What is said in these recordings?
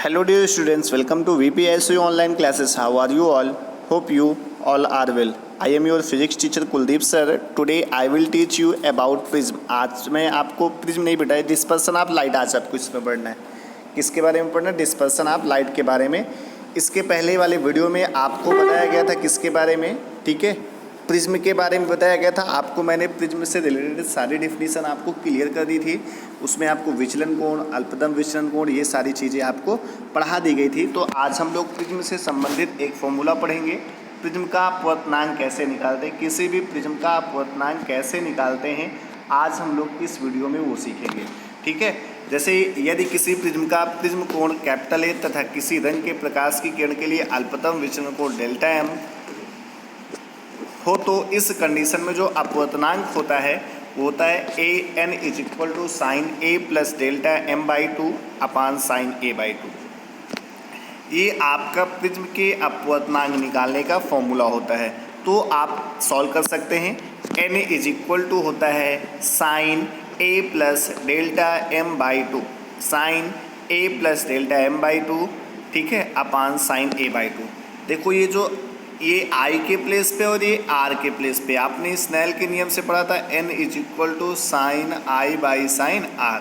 Hello dear students, welcome to VPSU online classes. How are you all? Hope you all are well. I am your physics teacher Kuldeep sir. Today I will teach you about prism. आज मैं आपको prism नहीं बेटा है, dispersion of light आज आपको इसमें पढ़ना है। किसके बारे में पढ़ना है? डिस्पर्सन ऑफ लाइट के बारे में। इसके पहले वाले वीडियो में आपको बताया गया था किसके बारे में, ठीक है, प्रिज्म के बारे में बताया गया था आपको। मैंने प्रिज्म से रिलेटेड सारी डेफिनेशन आपको क्लियर कर दी थी। उसमें आपको विचलन कोण, अल्पतम विचलन कोण, ये सारी चीज़ें आपको पढ़ा दी गई थी। तो आज हम लोग प्रिज्म से संबंधित एक फॉर्मूला पढ़ेंगे। प्रिज्म का अपवर्तनांक कैसे निकालते हैं, किसी भी प्रिज्म का अपवर्तनांक कैसे निकालते हैं, आज हम लोग इस वीडियो में वो सीखेंगे, ठीक है। जैसे यदि किसी प्रिज्म का प्रिज्म कोण कैपिटल ए तथा किसी रंग के प्रकाश की किरण के लिए अल्पतम विचलन कोण डेल्टा एम हो, तो इस कंडीशन में जो अपवर्तनांक होता है वो होता है A N is equal to sine A plus delta M by two upon sine A by two. ये आपका प्रिज्म के अपवर्तनांक निकालने का फॉर्मूला होता है। तो आप सॉल्व कर सकते हैं। एन इज इक्वल टू होता है sine A plus delta M by two, sine A plus delta M by two, ठीक है, upon sine A by two. देखो ये आई के प्लेस पे और ये आर के प्लेस पे आपने स्नेल के नियम से पढ़ा था N is equal to sine I by sine R.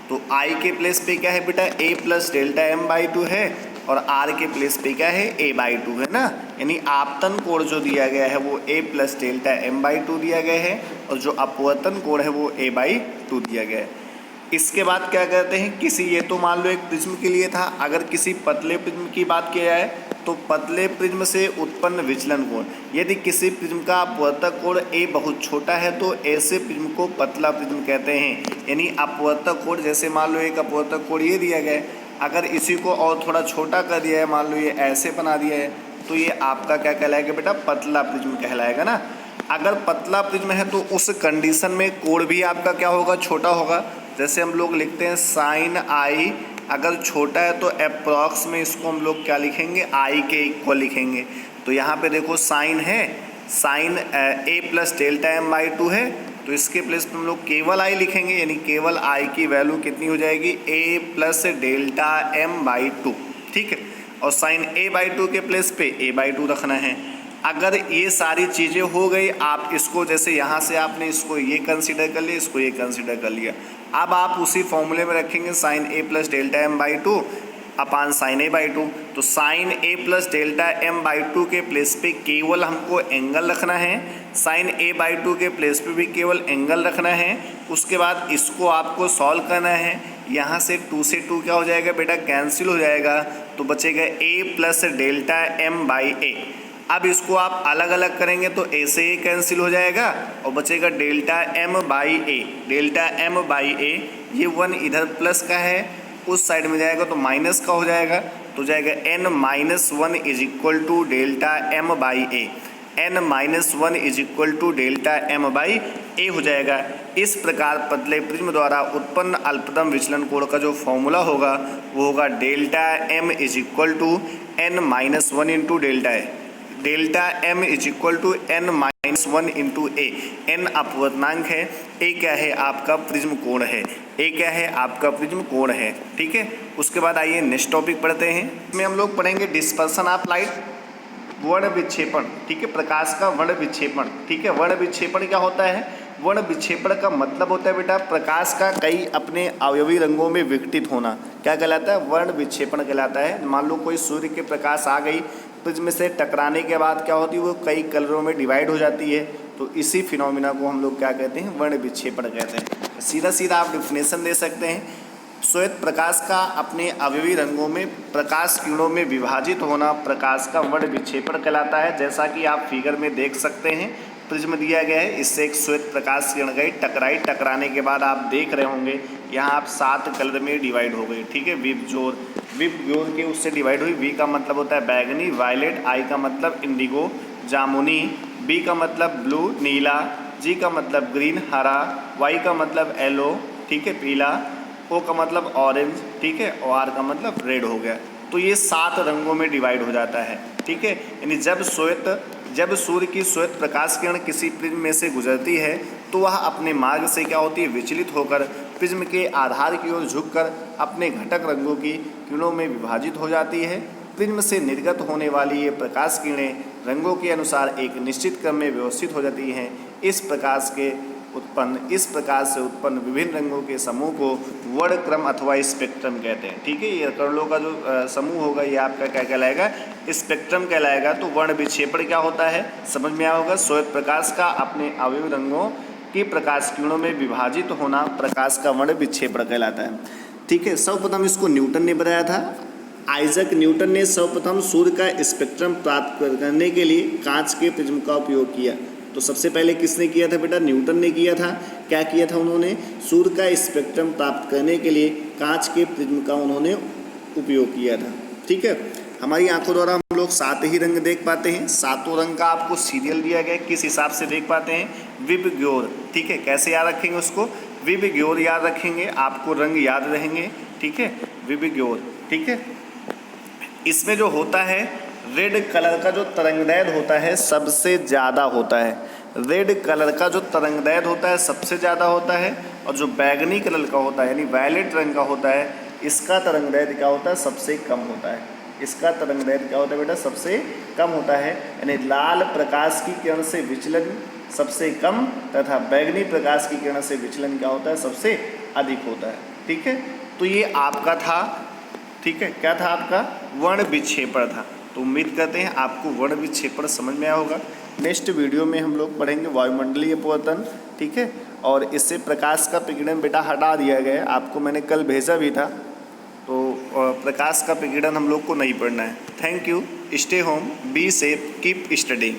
तो आई के प्लेस पे क्या है बेटा, A plus delta M by two है, और आर के प्लेस पे क्या है, ए बाई टू है ना। यानी आपतन कोण जो दिया गया है वो A plus delta M by two दिया गया है, और जो अपवर्तन कोण है वो ए बाई टू दिया गया है। इसके बाद क्या करते हैं, किसी, ये तो मान लो एक प्रिज्म के लिए था, अगर किसी पतले प्रिज्म की बात किया जाए तो पतले प्रिज्म से उत्पन्न विचलन कोण, यदि किसी प्रिज्म का अपवर्तक कोण ए बहुत छोटा है तो ऐसे प्रिज्म को पतला प्रिज्म कहते हैं। यानी अपवर्तक कोण, जैसे मान लो एक अपवर्तक कोण ये दिया गया है, अगर इसी को और थोड़ा छोटा कर दिया है, मान लो ये ऐसे बना दिया है, तो ये आपका क्या कहलाएगा बेटा, पतला प्रिज्म कहलाएगा ना। अगर पतला प्रिज्म है तो उस कंडीशन में कोण भी आपका क्या होगा, छोटा होगा। जैसे हम लोग लिखते हैं साइन आई, अगर छोटा है तो अप्रॉक्स में इसको हम लोग क्या लिखेंगे, आई के इक्वल लिखेंगे। तो यहाँ पे देखो साइन है, sine A plus delta M by two है, तो इसके प्लेस पे हम लोग केवल आई लिखेंगे, यानी केवल आई की वैल्यू कितनी हो जाएगी, A plus delta M by two, ठीक है। और साइन ए बाई टू के प्लेस पे ए बाई टू रखना है। अगर ये सारी चीज़ें हो गई, आप इसको जैसे यहाँ से आपने इसको ये कंसीडर कर लिया, इसको ये कंसीडर कर लिया, अब आप उसी फॉर्मूले में रखेंगे sine A plus delta M by two upon sine A by two. तो sine A plus delta M by two के प्लेस पे केवल हमको एंगल रखना है, साइन ए बाई टू के प्लेस पे भी केवल एंगल रखना है। उसके बाद इसको आपको सॉल्व करना है। यहाँ से 2 से 2 क्या हो जाएगा बेटा, कैंसिल हो जाएगा, तो बचेगा ए प्लस डेल्टा एम बाई ए। अब इसको आप अलग अलग करेंगे तो ए से ए कैंसिल हो जाएगा और बचेगा delta M by A. Delta M by A, ये 1 इधर प्लस का है, उस साइड में जाएगा तो माइनस का हो जाएगा, तो जाएगा n minus 1 is equal to delta M by A. n minus 1 is equal to delta M by A हो जाएगा। इस प्रकार पतले प्रिज्म द्वारा उत्पन्न अल्पतम विचलन कोण का जो फॉर्मूला होगा वो होगा delta M is equal to n minus 1 into delta A. Delta M is equal to N minus 1 into A. N अपवर्तनांक है, ए क्या है, आपका प्रिज्म कोण है, ए क्या है, आपका प्रिज्म कोण है, ठीक है। उसके बाद आइए नेक्स्ट टॉपिक पढ़ते हैं। इसमें हम लोग पढ़ेंगे डिस्पर्सन ऑफ लाइट, वर्ण विक्षेपण, ठीक है, प्रकाश का वर्ण विक्षेपण, ठीक है। वर्ण विक्षेपण क्या होता है, वर्ण विक्षेपण का मतलब होता है बेटा प्रकाश का कई अपने अवयवी रंगों में विघटित होना, क्या कहलाता है, वर्ण विक्षेपण कहलाता है। मान लो कोई सूर्य के प्रकाश आ गई, प्रिज्म से टकराने के बाद क्या होती है, वो कई कलरों में डिवाइड हो जाती है, तो इसी फिनोमिना को हम लोग क्या कहते हैं, वर्ण विक्षेपण कहते हैं। सीधा सीधा आप डिफिनेशन दे सकते हैं, श्वेत प्रकाश का अपने अवयवी रंगों में प्रकाश किरणों में विभाजित होना प्रकाश का वर्ण विक्षेपण कहलाता है। जैसा कि आप फिगर में देख सकते हैं, प्रिज्म दिया गया है, इससे एक श्वेत प्रकाश किरण गई, टकराई, टकराने के बाद आप देख रहे होंगे यहाँ आप 7 कलर में डिवाइड हो गई, ठीक है। विप जोर के उससे डिवाइड हुई। वी का मतलब होता है बैगनी, वायलेट, आई का मतलब इंडिगो, जामुनी, बी का मतलब ब्लू, नीला, जी का मतलब ग्रीन, हरा, वाई का मतलब येलो, ठीक है, पीला, ओ का मतलब ऑरेंज, ठीक है, और आर का मतलब रेड हो गया। तो ये 7 रंगों में डिवाइड हो जाता है, ठीक है। यानी जब सूर्य की श्वेत प्रकाश किरण किसी प्रिज्म में से गुजरती है तो वह अपने मार्ग से क्या होती है, विचलित होकर प्रिज्म के आधार की ओर झुककर अपने घटक रंगों की किरणों में विभाजित हो जाती है। प्रिज्म से निर्गत होने वाली ये प्रकाश किरणें रंगों के अनुसार एक निश्चित क्रम में व्यवस्थित हो जाती हैं। इस प्रकाश से उत्पन्न विभिन्न रंगों के समूह को वर्णक्रम अथवा स्पेक्ट्रम कहते हैं। ठीक है, ये कणों का जो समूह होगा ये आपका क्या कहलाएगा, स्पेक्ट्रम कहलाएगा। तो वर्ण विक्षेपण क्या होता है समझ में आया होगा। श्वेत प्रकाश का अपने अवयव रंगों की प्रकाश किरणों में विभाजित होना प्रकाश का वर्ण विक्षेपण कहलाता है। ठीक है, सर्वप्रथम इसको न्यूटन ने बताया था। आइजैक न्यूटन ने सर्वप्रथम सूर्य का स्पेक्ट्रम प्राप्त करने के लिए कांच के प्रिज्म का उपयोग किया। तो सबसे पहले किसने किया था बेटा, न्यूटन ने किया था। क्या किया था उन्होंने, सूर्य का स्पेक्ट्रम प्राप्त करने के लिए कांच के प्रिज्म का उन्होंने उपयोग किया था। ठीक है, हमारी आंखों द्वारा हम लोग 7 ही रंग देख पाते हैं। 7 रंग का आपको सीरियल दिया गया, किस हिसाब से देख पाते हैं, विबग्योर। ठीक है, कैसे याद रखेंगे उसको, विबग्योर याद रखेंगे, आपको रंग याद रहेंगे। ठीक है, विबग्योर। ठीक है, इसमें जो होता है रेड कलर का जो तरंगदैर्घ्य होता है सबसे ज़्यादा होता है। रेड कलर का जो तरंगदैर्घ्य होता है सबसे ज़्यादा होता है, और जो बैगनी कलर का होता है यानी वायलेट रंग का होता है इसका तरंगदैर्घ्य क्या होता है, सबसे कम होता है। इसका तरंगदैर्घ्य क्या होता है बेटा, सबसे कम होता है। यानी लाल प्रकाश की किरण से विचलन सबसे कम तथा बैगनी प्रकाश की किरण से विचलन क्या होता है, सबसे अधिक होता है। ठीक है, तो ये आपका था। ठीक है, क्या था आपका, वर्ण विक्षेपण था। तो उम्मीद करते हैं आपको वर्ण विक्षेपण समझ में आया होगा। नेक्स्ट वीडियो में हम लोग पढ़ेंगे वायुमंडलीय अपवर्तन। ठीक है, और इससे प्रकाश का विकिरण बेटा हटा दिया गया है, आपको मैंने कल भेजा भी था। तो प्रकाश का विकिरण हम लोग को नहीं पढ़ना है। Thank you, stay home, be safe, keep studying.